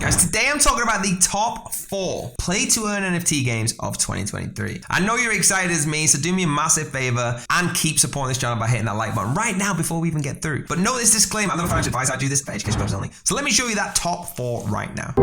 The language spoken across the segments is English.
Guys, today I'm talking about the top 4 play-to-earn NFT games of 2023. I know you're excited as me, so do me a massive favor and keep supporting this channel by hitting that like button right now before we even get through. But note this disclaimer, I'm not financial advice, I do this for education purposes only. So let me show you that top 4 right now.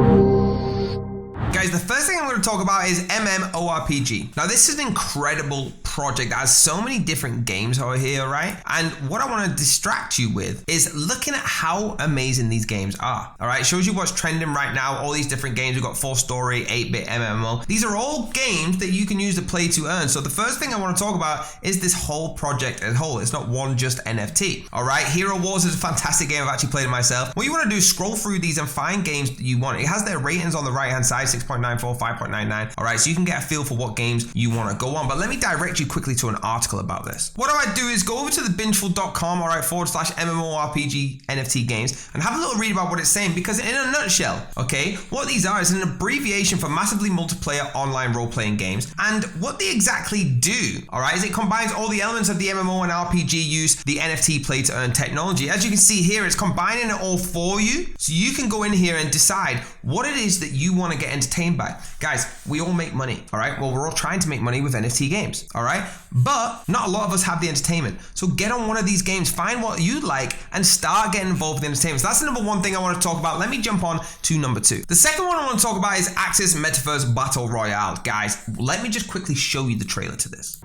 Guys, the first thing I'm going to talk about is MMORPG. Now, this is an incredible project that has so many different games over here, right? And what I want to distract you with is looking at how amazing these games are, all right? It shows you what's trending right now, all these different games. We've got 4-story, 8-bit MMO. These are all games that you can use to play to earn. So the first thing I want to talk about is this whole project as a whole. It's not one just NFT, all right? Hero Wars is a fantastic game. I've actually played it myself. What you want to do is scroll through these and find games that you want. It has their ratings on the right-hand side, 6.94, 5.99. All right, so you can get a feel for what games you want to go on. But let me direct you quickly to an article about this. What I do is go over to the bingeful.com, all right, /MMORPG NFT games, and have a little read about what it's saying, because in a nutshell, okay, what these are is an abbreviation for massively multiplayer online role-playing games. And what they exactly do, all right, is it combines all the elements of the MMO and RPG use the NFT play to earn technology. As you can see here, it's combining it all for you, so you can go in here and decide what it is that you want to get entertained by. Guys, we all make money, all right? Well, we're all trying to make money with NFT games, all right? But not a lot of us have the entertainment. So get on one of these games, find what you like, and start getting involved with the entertainment. So that's the number 1 thing I want to talk about. Let me jump on to number 2. The second one I want to talk about is Axis Metaverse Battle Royale. Guys, let me just quickly show you the trailer to this.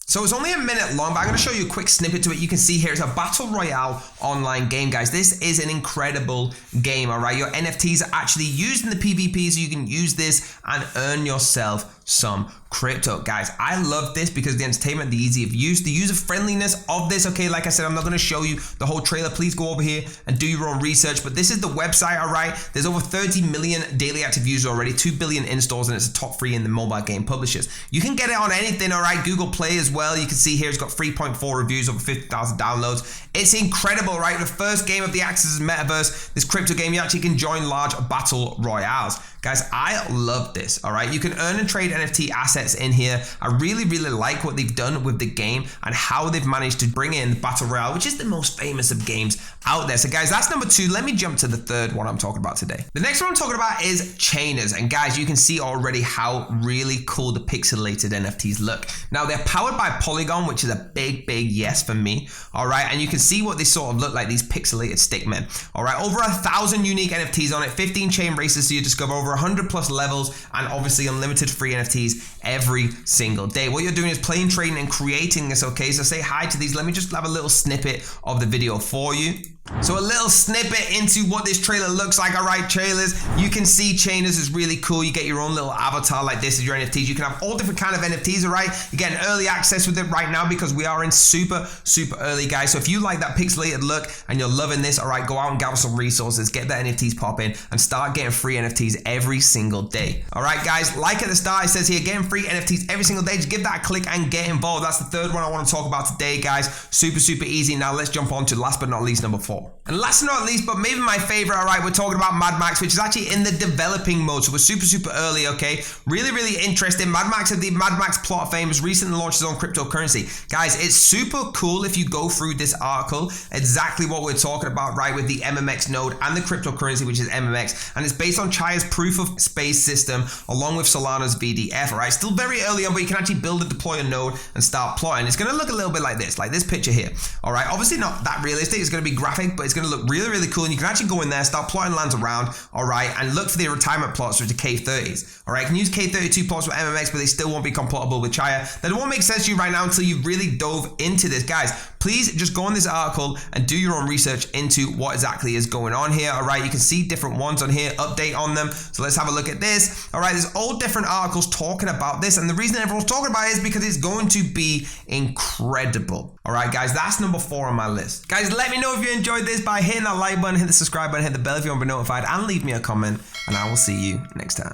So it's only a minute long, but I'm going to show you a quick snippet to it. You can see here it's a Battle Royale online game, guys. This is an incredible game, all right? Your NFTs are actually used in the PvP, so you can use this and earn yourself some crypto. Guys, I love this because the entertainment, the ease of use, the user friendliness of this. Okay, like I said, I'm not going to show you the whole trailer. Please go over here and do your own research. But this is the website, all right? There's over 30 million daily active users already, 2 billion installs, and it's a top 3 in the mobile game publishers. You can get it on anything, all right? Google Play as well. You can see here it's got 3.4 reviews, over 50,000 downloads. It's incredible, right? The first game of the Axis Metaverse, this crypto game, you actually can join large battle royales. Guys, I love this, all right? You can earn and trade NFT assets in here. I really, really like what they've done with the game and how they've managed to bring in Battle Royale, which is the most famous of games out there. So guys, that's number 2. Let me jump to the third one I'm talking about today. The next one I'm talking about is Chainers. And guys, you can see already how really cool the pixelated NFTs look. Now, they're powered by Polygon, which is a big, big yes for me, all right? And you can see what they sort of look like, these pixelated stickmen, all right? Over 1,000 unique NFTs on it, 15 chain races, so you discover over 100 plus levels, and obviously unlimited free NFTs every single day. What you're doing is playing, trading, and creating this, okay? So say hi to these. Let me just have a little snippet of the video for you. So a little snippet into what this trailer looks like. All right, trailers, you can see Chainers is really cool. You get your own little avatar like this as your NFTs. You can have all different kind of NFTs, all right? You're getting early access with it right now because we are in super, super early, guys. So if you like that pixelated look and you're loving this, all right, go out and gather some resources, get the NFTs popping, and start getting free NFTs every single day. All right, guys, like at the start, it says here, getting free NFTs every single day. Just give that a click and get involved. That's the third one I want to talk about today, guys. Super, super easy. Now let's jump on to last but not least, number 4. And last but not least, but maybe my favorite, all right, we're talking about Mad Max, which is actually in the developing mode. So we're super, super early, okay? Really, really interesting. Mad Max of the Mad Max plot fame has recently launched his own cryptocurrency. Guys, it's super cool if you go through this article, exactly what we're talking about, right, with the MMX node and the cryptocurrency, which is MMX. And it's based on Chaya's proof of space system, along with Solana's VDF, all right? Still very early on, but you can actually build and deploy a node and start plotting. It's going to look a little bit like this picture here, all right? Obviously not that realistic. It's going to be graphic, but it's going to look really, really cool. And you can actually go in there, start plotting lands around, all right, and look for the retirement plots, which are K30s, all right? You can use K32 plots with MMX, but they still won't be compatible with Chaya. That won't make sense to you right now until you've really dove into this. Guys, please just go on this article and do your own research into what exactly is going on here, all right? You can see different ones on here, update on them. So let's have a look at this, all right? There's all different articles talking about this, and the reason everyone's talking about it is because it's going to be incredible. All right, guys, that's number 4 on my list. Guys, let me know if you enjoyed this by hitting that like button, hit the subscribe button, hit the bell if you want to be notified, and leave me a comment, and I will see you next time.